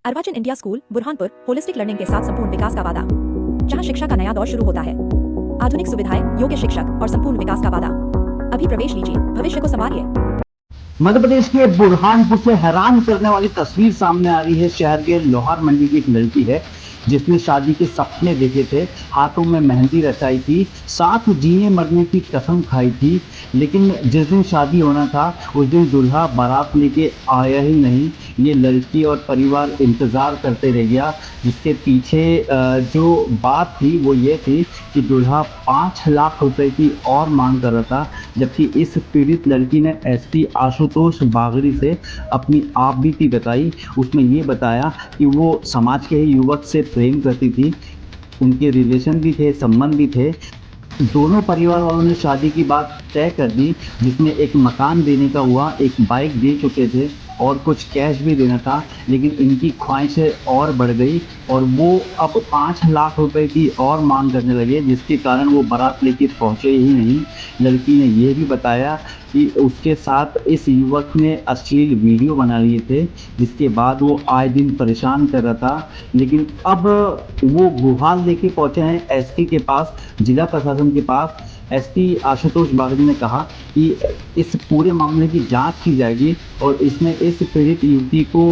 अर्वाचीन India school Burhanpur holistic learning के साथ संपूर्ण विकास का वादा। जहां शिक्षा का नया दौर शुरू होता है। आधुनिक सुविधाएं, योग्य शिक्षक और संपूर्ण विकास का वादा। अभी प्रवेश लीजिए, भविष्य को संवारिए। मध्य प्रदेश के बुरहानपुर से हैरान करने वाली तस्वीर सामने आ रही है। शहर के लोहार मंडी की एक लड़की है जिसने शादी के सपने देखे थे, हाथों में मेहंदी रचाई थी, साथ जीने मरने की कसम खाई थी, लेकिन जिस दिन शादी होना था उस दिन दूल्हा बारात लेके आया ही नहीं। ये लड़की और परिवार इंतज़ार करते रह गया, जिसके पीछे जो बात थी वो ये थी कि दूल्हा 5 लाख रुपए की और मांग कर रहा था। जबकि इस पीड़ित लड़की ने एसपी आशुतोष बागड़ी से अपनी आप बीती बताई। उसमें ये बताया कि वो समाज के ही युवक से प्रेम करती थी, उनके रिलेशन भी थे, संबंध भी थे। दोनों परिवार वालों ने शादी की बात तय कर दी, जिसमें एक मकान देने का हुआ, एक बाइक दे चुके थे और कुछ कैश भी देना था, लेकिन इनकी ख्वाहिशें और बढ़ गई और वो अब 5 लाख रुपए की और मांग करने लगे, जिसके कारण वो बारात लेके पहुंचे ही नहीं। लड़की ने ये भी बताया कि उसके साथ इस युवक ने अश्लील वीडियो बना लिए थे, जिसके बाद वो आए दिन परेशान कर रहा था। लेकिन अब वो गुहार लेके पहुंचे हैं एसपी के पास, जिला प्रशासन के पास। एसपी आशुतोष बागड़ी ने कहा कि इस पूरे मामले की जांच की जाएगी और इसमें इस पीड़ित युवती को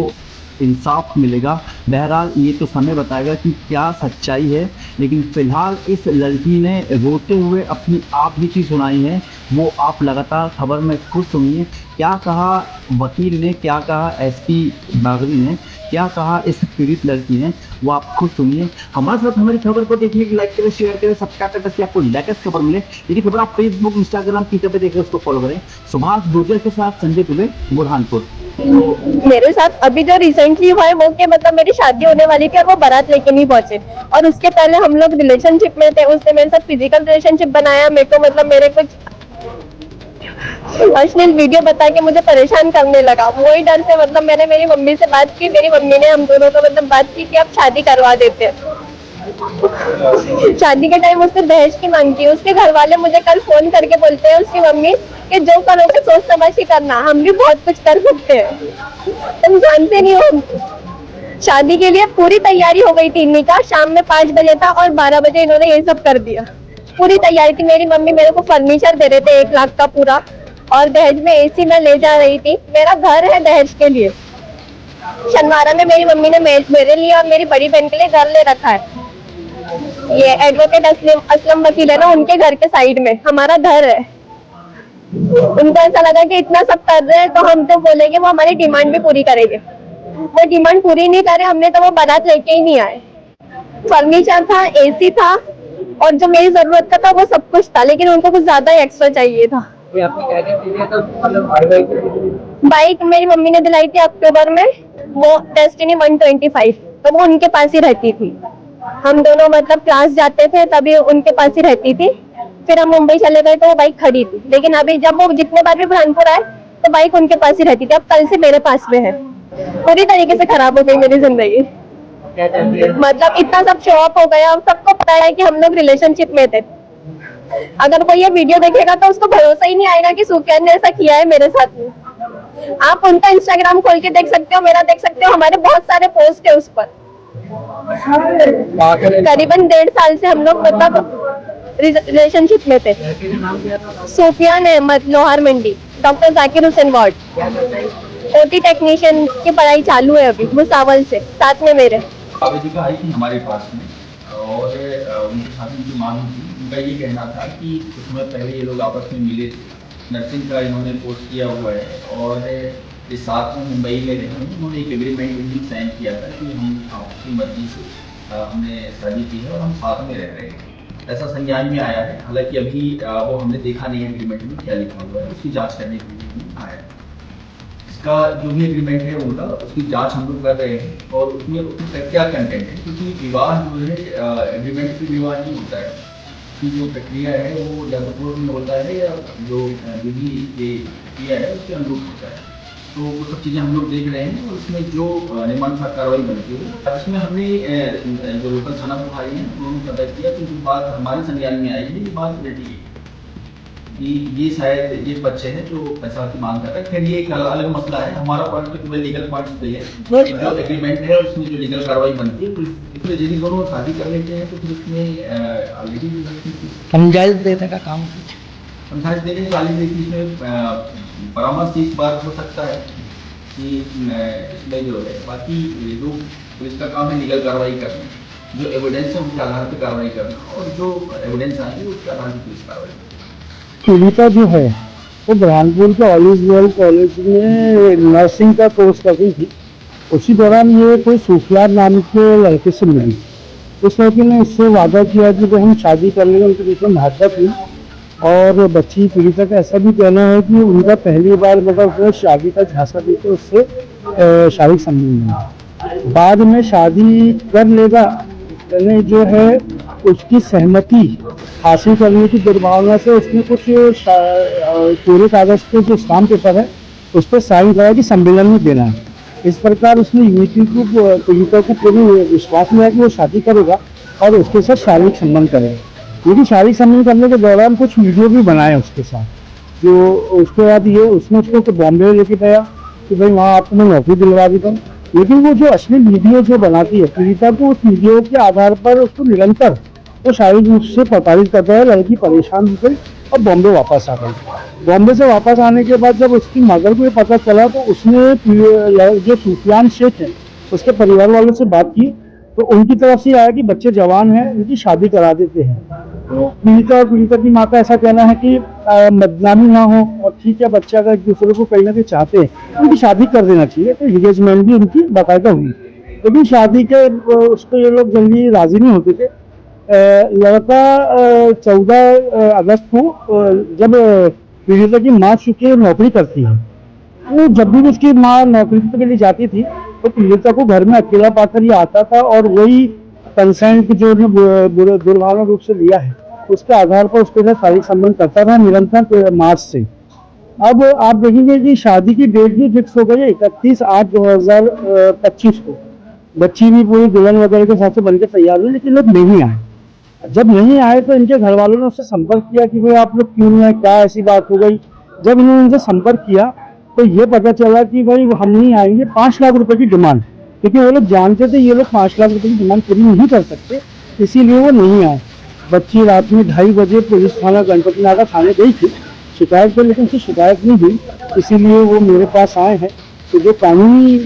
इंसाफ मिलेगा। बहरहाल ये तो समय बताएगा कि क्या सच्चाई है, लेकिन फिलहाल इस लड़की ने रोते हुए अपनी आप बीती सुनाई है। वो आप लगातार खबर में खुद सुनिए, क्या कहा वकील ने, क्या कहा एसपी बागड़ी ने, क्या कहा इस पीड़ित लड़की ने, वो आप खुद सुनिए। हमारे साथ हमारी खबर को देखने के लिए लाइक करें, शेयर करें, सब्सक्राइब करें ताकि आपको लेटेस्ट खबर मिले। यदि खबर आप फेसबुक, इंस्टाग्राम, ट्विटर पे देख रहे हैं उसको फॉलो करें। सुभाष गुर्जर के साथ संजय दुबे, बुरहानपुर। मेरे साथ अभी जो रिसेंटली हुआ है वो कि मतलब मेरी शादी होने वाली थी और वो बारात लेके नहीं पहुंचे, और उसके पहले हम लोग रिलेशनशिप में थे। उसने मेरे साथ फिजिकल रिलेशनशिप बनाया, मेरे को मतलब मेरे कुछ पर्सनल वीडियो बता के मुझे परेशान करने लगा। वही डर से मतलब मैंने मेरी मम्मी से बात की, मेरी मम्मी ने हम दोनों को मतलब बात की कि अब शादी करवा देते हैं। शादी के टाइम उसने दहेज की मांग की। उसके घर वाले मुझे कल फोन करके बोलते हैं, उसकी मम्मी, कि जो करोगे सोच समझ ही करना, हम भी बहुत कुछ कर सकते हैं, तुम जानते नहीं हो। शादी के लिए पूरी तैयारी हो गई थी। निकाह शाम में 5 बजे था और 12 बजे इन्होंने ये सब कर दिया। पूरी तैयारी थी। मेरी मम्मी मेरे को फर्नीचर दे रहे थे 1 लाख का पूरा, और दहेज में एसी में ले जा रही थी। मेरा घर है दहेज के लिए। शनिवारा में मेरी मम्मी ने मेरे लिए और मेरी बड़ी बहन के लिए घर ले रखा है। ये एडवोकेट असलम वकील है ना, उनके घर के साइड में हमारा घर है। उनको ऐसा लगा कि इतना सब कर रहे हैं तो हम तो बोलेंगे, वो हमारी डिमांड भी पूरी करेंगे। वो डिमांड पूरी नहीं करे हमने, तो वो बारात लेके ही नहीं आए। फर्नीचर था, एसी था, और जो मेरी जरूरत का था वो सब कुछ था, लेकिन उनको कुछ ज्यादा एक्स्ट्रा चाहिए था। बाइक मेरी मम्मी ने दिलाई थी अक्टूबर में, वो डेस्टिनी 125, तो वो उनके पास ही रहती थी। हम दोनों मतलब क्लास जाते थे तभी उनके पास ही रहती थी। फिर हम मुंबई चले गए तो वो बाइक खड़ी थी, लेकिन अभी जब वो जितने बार भी बुरहानपुर आए तो बाइक उनके पास ही रहती थी। अब कल से मेरे पास में है। पूरी तरीके से खराब हो गई मेरी जिंदगी। मतलब इतना सब शो ऑफ हो गया, सबको पता है कि हम लोग रिलेशनशिप में थे। अगर कोई ये वीडियो देखेगा तो उसको भरोसा ही नहीं आएगा कि सुफियान ने ऐसा किया है मेरे साथ में। आप उनका इंस्टाग्राम खोल के देख सकते हो, मेरा देख सकते हो, हमारे बहुत सारे पोस्ट है उस पर। करीबन 1.5 साल से हम लोग मतलब रिलेशनशिप में थे। Sufiyan Ahmed, Lohar Mandi, doctor Zakir Hussain ward. OT technician की पढ़ाई चालू है अभी भुसावल से, साथ में मेरे आई थी हमारे पास में, और उनके साथ उनकी मांग थी। उनका ये कहना था कि कुछ समय पहले ये लोग आपस में मिले थे, नर्सिंग का इन्होंने कोर्स किया हुआ है और इस साथ में मुंबई में रहे। उन्होंने एक एग्रीमेंट भी साइन किया था कि हम आपकी मर्जी से हमने शादी की है और हम साथ में रह रहे हैं, ऐसा संज्ञान में आया है। हालांकि अभी वो हमने देखा नहीं है एग्रीमेंट में क्या लिखा हुआ है, उसकी जाँच करने के लिए आया है। इसका जो भी एग्रीमेंट है उनका, उसकी जांच हम लोग कर रहे हैं और उसमें क्या कंटेंट है, क्योंकि विवाह जो है एग्रीमेंट से विवाह नहीं होता है। उसकी जो प्रक्रिया है वो या तो कोर्ट में होता है या जो विधि की प्रक्रिया है उसके अनुरूप होता है। तो वो सब चीज़ें हम लोग देख रहे हैं और उसमें जो नियमानुसार कार्रवाई बनती है उसमें हमने जो लोकल थाना प्रभारी हैं उन्होंने पता किया कि जो बात हमारे संज्ञान में आई है ये बात बेटी है। कि ये शायद ये बच्चे हैं जो पैसा की मांग कर रहे हैं। खैर ये एक अलग मसला है, हमारा पॉइंट तो केवल लीगल पॉइंट पे है, जो एग्रीमेंट है उसमें जो लीगल कार्रवाई बनती है, तो इसमें यदि दोनों शादी कर लेते हैं तो फिर उसमें ऑलरेडी समझाइश देने का काम समझाइश देने की गाली देखी, इसमें परामर्श इस बार हो सकता है कि इसमें जो है बाकी जो पुलिस का काम है लीगल कार्रवाई करना, जो एविडेंस है उनके आधार पर कार्रवाई करना, और जो एविडेंस आएंगे उसके आधार पर पुलिस कार्रवाई करना। पीड़िता जो है वो बुरहानपुर के ऑलिव वेल कॉलेज में नर्सिंग का कोर्स कर रही थी। उसी दौरान ये कोई सूफियार नाम के लड़के से मिली। उस लड़के ने इससे वादा किया कि हम शादी कर लेंगे, उनके बीच में महत्व हुई। और बच्ची पीड़िता का ऐसा भी कहना है कि उनका पहली बार मतलब शादी का झांसा देकर उससे शारीरिक संबंध हुआ। बाद में शादी कर लेगा जो है उसकी सहमति हासिल करने की दुर्भावना से उसने कुछ पूरे कागज के जो स्टाम्प पेपर है उस पर साइन करा कि सम्मेलन में देना है। इस प्रकार उसने युवती को पीड़िता को पूर्ण विश्वास में है कि वो शादी करेगा और उसके साथ शारीरिक संबंध करेगा। लेकिन शारीरिक संबंध करने के दौरान कुछ वीडियो भी बनाए उसके साथ, जो उसके बाद ये उसने उसको बॉम्बे लेके गया कि भाई वहाँ आपको मैं नौकरी दिलवा देता हूँ। लेकिन वो जो असली वीडियो जो बनाती है पीड़िता को, उस वीडियो के आधार पर उसको निरंतर वो शारीरिक रूप से प्रताड़ित करता है। लड़की परेशान हो गई और बॉम्बे वापस आ गई। बॉम्बे से वापस आने के बाद जब उसकी मदर को ये पता चला तो उसने जो सुफियान शेख है उसके परिवार वालों से बात की, तो उनकी तरफ से आया कि बच्चे जवान हैं, उनकी शादी करा देते हैं। तो पीड़िता और पीड़िता की माँ का ऐसा कहना है कि बदनामी ना हो और ठीक है, बच्चा अगर एक दूसरे को कहीं ना कहीं चाहते हैं उनकी शादी कर देना चाहिए। तो एंगेजमेंट भी उनकी बाकायदा हुई, लेकिन शादी के उसको ये लोग जल्दी राजी नहीं होते थे। लड़का 14 अगस्त को जब पीड़िता की माँ चुकी नौकरी करती है, वो जब भी उसकी माँ नौकरी के लिए जाती थी तो पीड़िता को घर में अकेला पाकर ये आता था और वही कंसेंट जो दुर्भावना रूप से लिया है उसके आधार पर उसके साथ शारीरिक संबंध करता रहा निरंतर मार्च से। अब आप देखेंगे कि शादी की डेट भी फिक्स हो गई है 31/8/2025 को। बच्ची भी पूरी दुल्हन वगैरह के साथ से बनकर तैयार हुई, लेकिन लोग नहीं आए। जब नहीं आए तो इनके घर वालों ने उससे संपर्क किया कि भाई आप लोग क्यों नहीं आए, क्या ऐसी बात हो गई। जब इन्होंने उनसे संपर्क किया तो ये पता चला कि भाई हम नहीं आएंगे, 5 लाख रुपए की डिमांड, क्योंकि वो लोग जानते थे ये लोग 5 लाख रुपए की डिमांड पूरी नहीं कर सकते, इसीलिए वो नहीं आए। बच्ची रात में 2:30 बजे पुलिस थाना गणपति नगर थाने गई थी शिकायत पर, लेकिन उसकी शिकायत नहीं हुई, इसीलिए वो मेरे पास आए हैं। तो जो कानूनी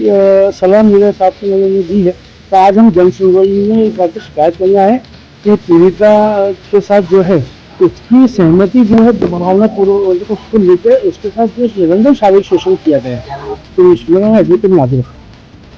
सलाह मेरे हिसाब से उन्होंने दी है, तो आज हम जन सुनवाई में एक बार शिकायत करने आए कि पीड़िता के साथ जो है उसकी सहमति जो है दुर्भावना पूर्व उसको लेकर उसके साथ जो निरंतर शारीरिक शोषण किया गया है, तो इसमें एडवोकेट नाजिर